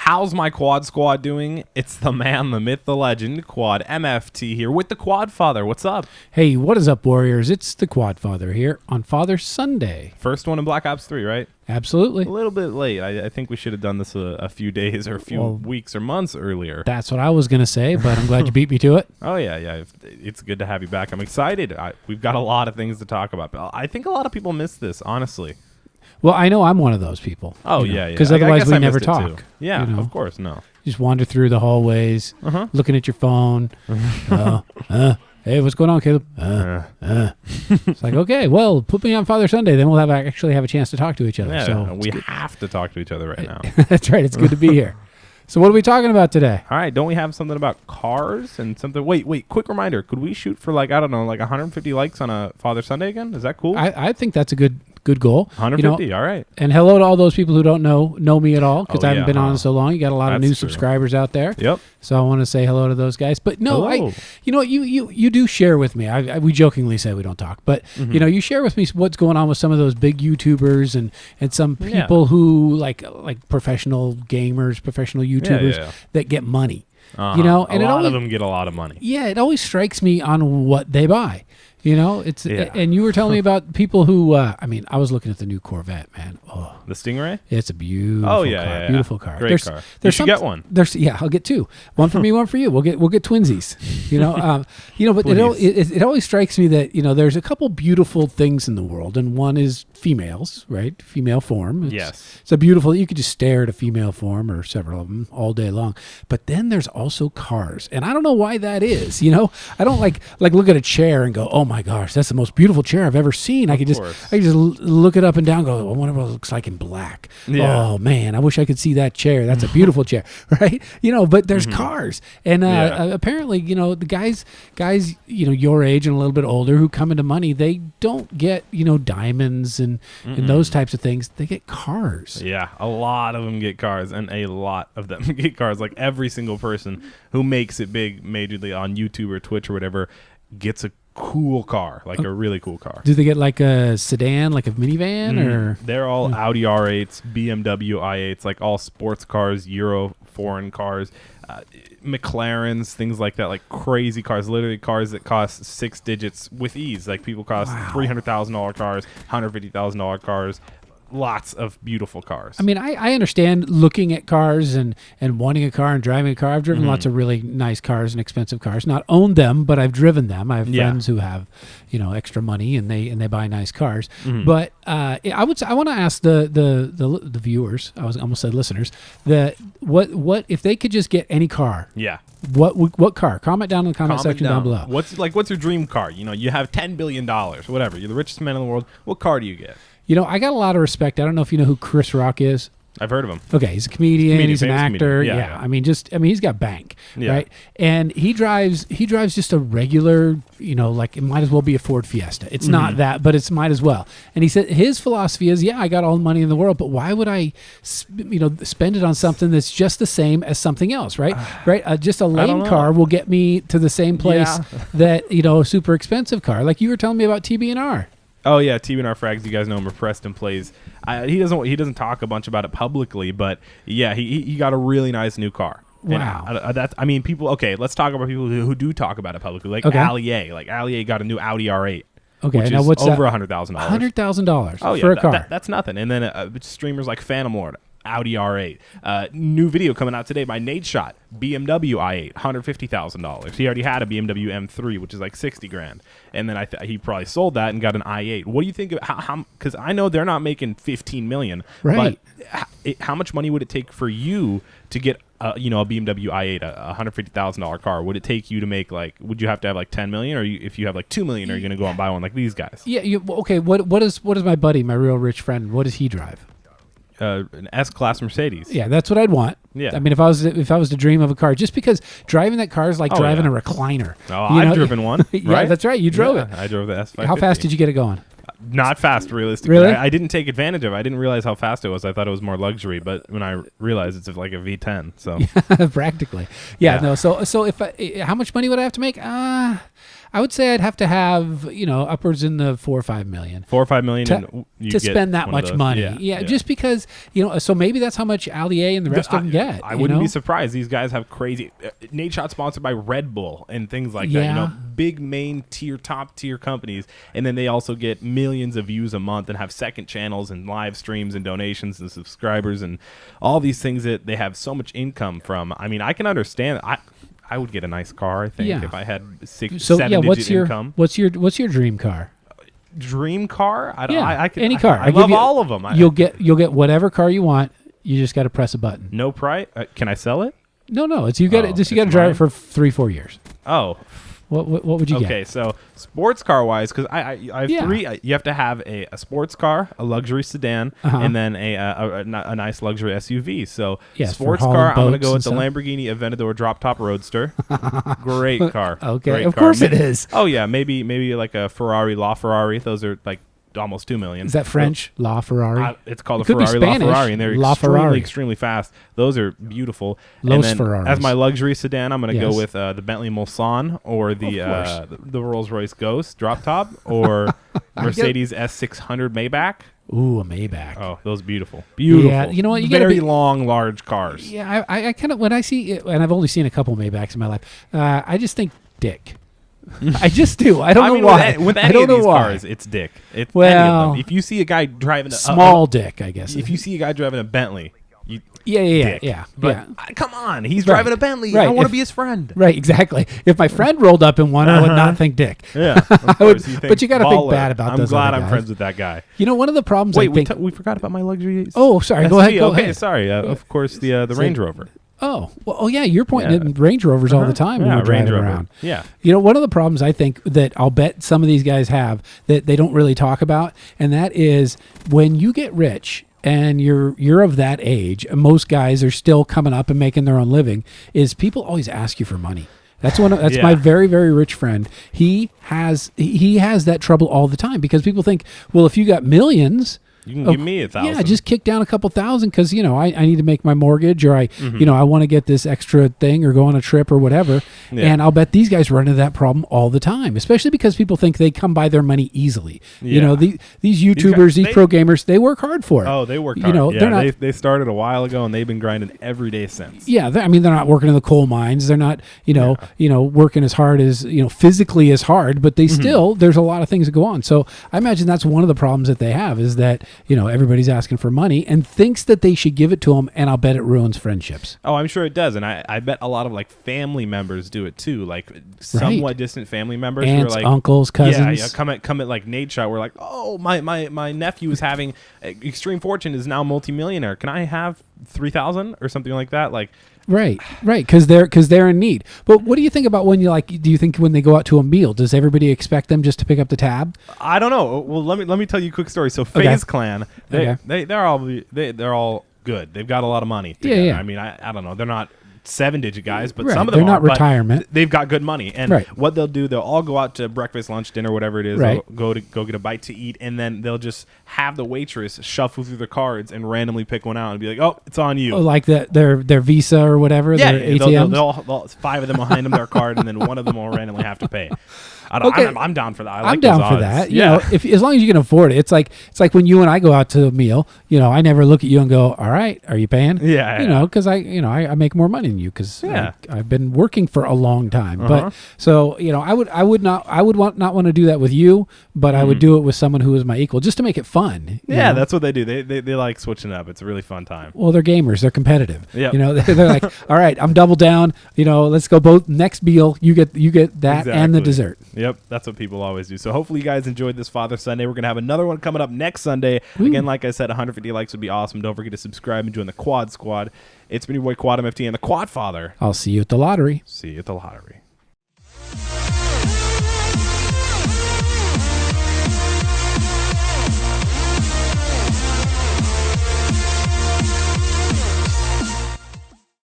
How's my Quad Squad doing? It's the man, the myth, the legend, Quadmft here with the Quadfather. What's up? Hey, what is up, Warriors? It's the Quadfather here on Father Sunday. First one in Black Ops 3, right? Absolutely. A little bit late. I think we should have done this a few days or a few weeks or months earlier. That's what I was going to say, but I'm glad you beat me to it. Oh, yeah. It's good to have you back. I'm excited. We've got a lot of things to talk about. But I think a lot of people miss this, honestly. Well, I know I'm one of those people. Oh, yeah. Because otherwise we never talk. Yeah, of course, no. You just wander through the hallways, looking at your phone. Hey, what's going on, Caleb? It's like, okay, well, put me on Father Sunday, then we'll actually have a chance to talk to each other. Yeah, so we have to talk to each other right now. That's right. It's good to be here. So what are we talking about today? All right, don't we have something about cars and something? Wait, quick reminder. Could we shoot for like 150 likes on a Father Sunday again? Is that cool? I think that's a good goal. 150, all right. And hello to all those people who don't know me at all, because I haven't been on so long. You got a lot of new subscribers out there. Yep. So I want to say hello to those guys. But no, you know what, you do share with me. We jokingly say we don't talk, but you share with me what's going on with some of those big YouTubers and some people who like professional gamers, professional YouTubers that get money. And a lot of them get a lot of money. Yeah, it always strikes me on what they buy. And you were telling me about people who, I was looking at the new Corvette, man. Oh, the Stingray? It's a beautiful car. Yeah. Beautiful car. Great car. You should get one. I'll get two. One for me, one for you. We'll get twinsies. But it always strikes me that, there's a couple beautiful things in the world, and one is females, right? Female form. It's a beautiful, you could just stare at a female form or several of them all day long. But then there's also cars. And I don't know why that is, I don't like look at a chair and go, oh my gosh, that's the most beautiful chair I've ever seen. I could just look it up and down and go, I wonder what it looks like in black. Yeah. Oh man, I wish I could see that chair. That's a beautiful chair, right? But there's cars. And apparently, the guys, your age and a little bit older who come into money, they don't get, diamonds and those types of things. They get cars. Yeah, a lot of them get cars, and a lot of them get cars. Like every single person who makes it big majorly on YouTube or Twitch or whatever gets a cool car, like a really cool car. Do they get like a sedan, like a minivan, or? They're all Audi R8s, BMW i8s, like all sports cars, Euro foreign cars, McLarens, things like that, like crazy cars, literally cars that cost 6 digits with ease. Like people cost $300,000 cars, $150,000 cars. Lots of beautiful cars. I understand looking at cars and wanting a car and driving a car. I've driven lots of really nice cars and expensive cars. Not owned them, but I've driven them. I have friends who have, extra money and they buy nice cars. But I want to ask the viewers. I was almost said listeners. What if they could just get any car? Yeah. What car? Comment down in the comment section down below. What's your dream car? You have $10 billion, whatever. You're the richest man in the world. What car do you get? I got a lot of respect. I don't know if you know who Chris Rock is. I've heard of him. Okay, he's a comedian. He's an actor. Yeah. He's got bank, right? And he drives just a regular, like it might as well be a Ford Fiesta. It's not that, but it's might as well. And he said his philosophy is, I got all the money in the world, but why would I, spend it on something that's just the same as something else, right? Just a lame car will get me to the same place that a super expensive car. Like you were telling me about TB&R. Oh yeah, TB&R Frags. You guys know him. Where Preston plays. He doesn't talk a bunch about it publicly, but yeah, he got a really nice new car. Wow. People. Okay, let's talk about people who do talk about it publicly, like Ali A. Like Ali A got a new Audi R8. Okay, which now is what's over $100,000? $100,000 for a car. That's nothing. And then streamers like Phantom Lord, Audi R8. New video coming out today by Nate Shot, BMW i8, $150,000. He already had a BMW M3, which is like $60,000, and then he probably sold that and got an i8. What do you think of how? Because I know they're not making $15 million, right? But how much money would it take for you to get a BMW i8, a $150,000 car? Would it take you to make would you have to have like $10 million, or if you have like $2 million, are you going to go and buy one like these guys? Yeah. Okay. What is my buddy, my real rich friend? What does he drive? An S-Class Mercedes. Yeah, that's what I'd want. Yeah. If I was to dream of a car, just because driving that car is like driving a recliner. Oh, I've driven one. Yeah, right? That's right. You drove it. I drove the S550. How fast did you get it going? Not fast, realistically. Really? I didn't take advantage of it. I didn't realize how fast it was. I thought it was more luxury, but when I realized it's like a V10, so practically. Yeah. No. So if how much money would I have to make? I would say I'd have to have, upwards in the 4 or 5 million. 4 or 5 million To, and to spend that much money. Yeah, just because, so maybe that's how much Allier and the rest of them get. I wouldn't be surprised. These guys have crazy. Nate Shot sponsored by Red Bull and things like that. Big main tier, top tier companies. And then they also get millions of views a month and have second channels and live streams and donations and subscribers and all these things that they have so much income from. I mean, I can understand. I would get a nice car, I think, if I had 7-digit income. What's your dream car? Dream car? Any car. I love all of them. You'll get whatever car you want. You just got to press a button. No price? Can I sell it? No. It's you got to drive it for 3-4 years. Oh. What would you get? Okay, so sports car wise, because I have three. You have to have a sports car, a luxury sedan, and then a nice luxury SUV. So sports car, I'm gonna go with the Lamborghini Aventador drop top Roadster. Great car. Okay, great of car. course it is. Oh yeah, maybe like a Ferrari LaFerrari. Those are like almost 2 million. Is that French? LaFerrari? It's called a Ferrari LaFerrari, and they're extremely fast. Those are beautiful. Los and then Ferraris. As my luxury sedan, I'm going to go with the Bentley Mulsanne or the Rolls-Royce Ghost drop top or Mercedes S600 Maybach. Ooh, a Maybach. Oh, those beautiful. Yeah, you know what? You very long, large cars. Yeah, I kind of, when I see it, and I've only seen a couple Maybachs in my life, I just think dick. I just do. I don't know why. With any of these cars, it's dick. It's any of them. If you see a guy driving a dick, I guess. If you see a guy driving a Bentley, yeah. But come on, he's driving a Bentley. Right. I want to be his friend. Right, exactly. If my friend rolled up in one, I would not think dick. Yeah, of course, but you got to think bad about those. I'm glad other I'm guys. friends with that guy. You know, one of the problems. Wait, we forgot about my luxury. Oh, sorry. SUV. Go ahead. Go okay, ahead. Sorry. Of course, the Range Rover. Oh, well, yeah, you're pointing at Range Rovers all the time when we're driving around. Yeah. You know, one of the problems I think that I'll bet some of these guys have that they don't really talk about, and that is when you get rich and you're of that age, and most guys are still coming up and making their own living, is people always ask you for money. That's my very, very rich friend. He has that trouble all the time because people think, well, if you got millions, you can give me 1,000. Yeah, just kick down a couple thousand because, I need to make my mortgage or I want to get this extra thing or go on a trip or whatever. Yeah. And I'll bet these guys run into that problem all the time, especially because people think they come by their money easily. Yeah. These YouTubers, these pro gamers, they work hard for it. Oh, they work hard. They started a while ago and they've been grinding every day since. Yeah, they're not working in the coal mines. They're not, working as hard as, physically as hard, but they still, there's a lot of things that go on. So I imagine that's one of the problems that they have is that, everybody's asking for money and thinks that they should give it to them, and I'll bet it ruins friendships. Oh, I'm sure it does, and I bet a lot of like family members do it too, like somewhat distant family members, aunts, who are like uncles, cousins. Yeah, come at like Nate Shot. We're like, oh, my nephew is having extreme fortune, is now multimillionaire. Can I have 3,000 or something like that? Like. Right, because they're in need. But what do you think about when do you think when they go out to a meal, does everybody expect them just to pick up the tab? I don't know. Well, let me tell you a quick story. So FaZe Clan, they're all good. They've got a lot of money together. Yeah. I mean, I don't know. They're not 7-digit guys, but right. some of them they're not retirement. They've got good money, and what they'll do, they'll all go out to breakfast, lunch, dinner, whatever it is. Right. They'll go get a bite to eat, and then they'll just have the waitress shuffle through the cards and randomly pick one out and be like, "Oh, it's on you." Oh, like their Visa or whatever. Yeah, their ATMs? they'll 5 of them behind them their card, and then one of them will randomly have to pay. I'm down for that. I'm down for that. You know, as long as you can afford it. It's like when you and I go out to a meal. I never look at you and go, "All right, are you paying?" Yeah. Because I make more money than you because I've been working for a long time. But so I would not want to do that with you, but I would do it with someone who is my equal just to make it fun. Yeah, that's what they do. They like switching up. It's a really fun time. Well, they're gamers. They're competitive. Yep. They're like, "All right, I'm double down. Let's go both next meal. You get that and the dessert." Yep, that's what people always do. So hopefully you guys enjoyed this Father Sunday. We're going to have another one coming up next Sunday. Again, like I said, 150 likes would be awesome. Don't forget to subscribe and join the Quad Squad. It's been your boy Quadmft and the Quadfather. I'll see you at the lottery. See you at the lottery.